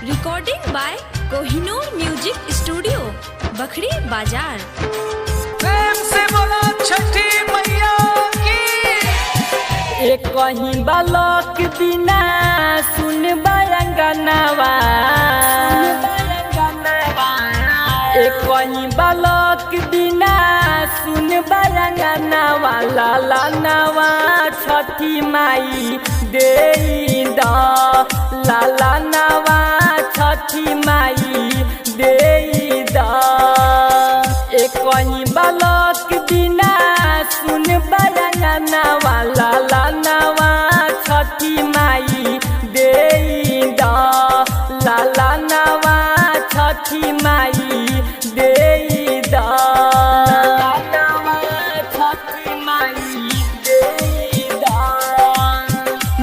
Recording by Kohinoor music studio Bakhri बाजार। प्रेम से बोलो छठी मैया की। एक कहीं बालक बिना सुन बरंगनवा, एक कहीं बालक बिना सुन बरंगनवा, लाला नवा छठी माई दे द, लाला नवा छठी माई दे द। एक कहीं बालक बिना सुन बरंगनवा, लाला नवा छठी माई दे द, लाला नवा छठी माई दे द, लाला नवा छठी माई दे द।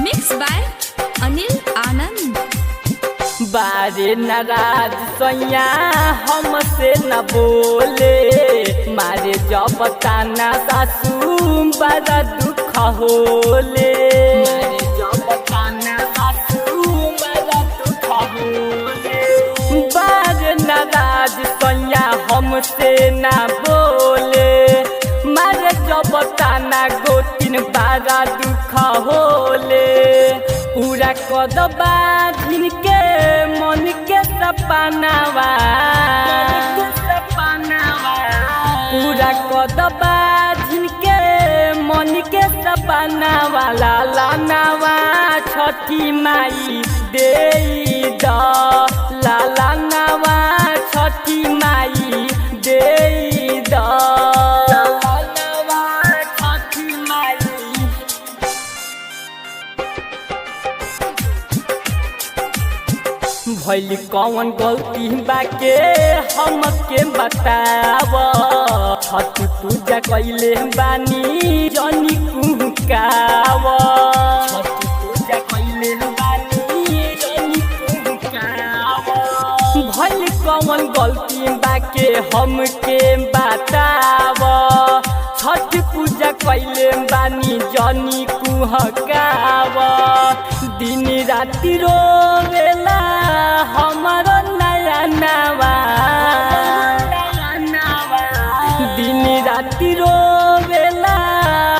मिक्स बाय अनिल आनंद। बारे नाराज सैया हमसे न बोले, मारे जब ताना सासू बड़ा दुख होले, मारे जब ताना सासू बड़ा दुख होले। बारे नाराज सैया हमसे न बोले, मारे जब ताना गोतिन बड़ा दुख होले। पूरा कदबा जिनके मन के सपनावा, पूरा कदबा जिनके मन के सपनावा, लाला नवा छठी माई दे द, लाला नवा छठी माई दे द, लाला नवा छठी माई। भइल कौन गलती बाके हमके बताव, छठ पूजा कैले बानी जनी कुहकाव, छठ पूजा कैले बानी जनी कुहकाव। भइल कौन गलती बाके हमके बताव, छठ पूजा कैले बानी जनी कुहकाव। दिन राति रोवेला हमारो नया नवा, दिन राति रोवेला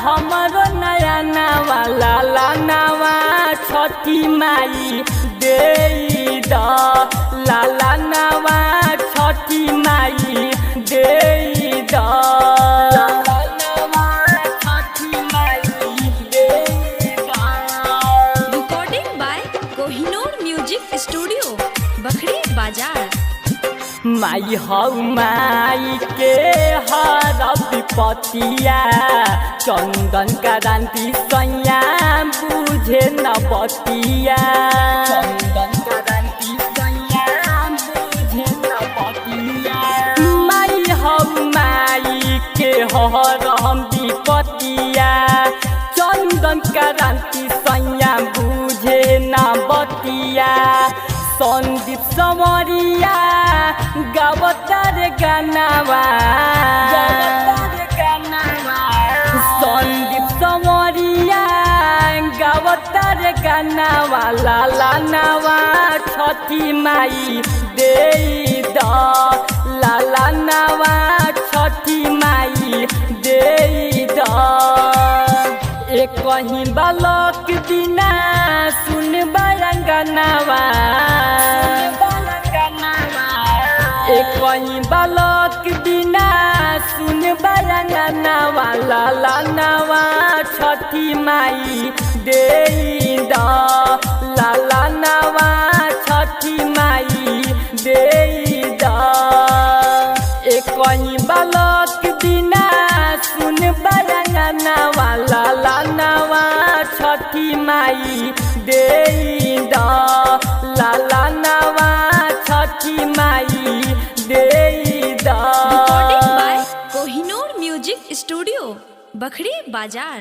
हमारो नया नवा, लाला नवा छठी माई दे द, लाला नवा छठी माई दे द, लाला नवा छठी माई दे द। Recording by Kohinoor music studio Bakhri बाजार। माई हऊ माई के हर विपतिया, चंदन क्रांति सैया बुझे न बतिया, चंदन क्रांति सैया बुझे न बतिया। माई हऊ माई के हर विपतिया, चंदन क्रांति सैया बुझे न बतिया। संदीप समरिया गावतार गानावा, संदीप समरिया गावतार गानावा, लाला नवा छठी माई दे द, लाला नवा छठी माई दे द। एक कहीं बालक बिना सुन बरंगनवा, एक कहीं बालक बिना सुन बरंगनवा, लाला नवा छठी माई दे द, लाला नवा छठी माई दे द। एक कहीं बालक बिना सुन बरंगनवा, लाला नवा छठी माई दे द, लाला नवा छठी माई दे द। Recording by Kohinoor music studio Bakhri बाजार।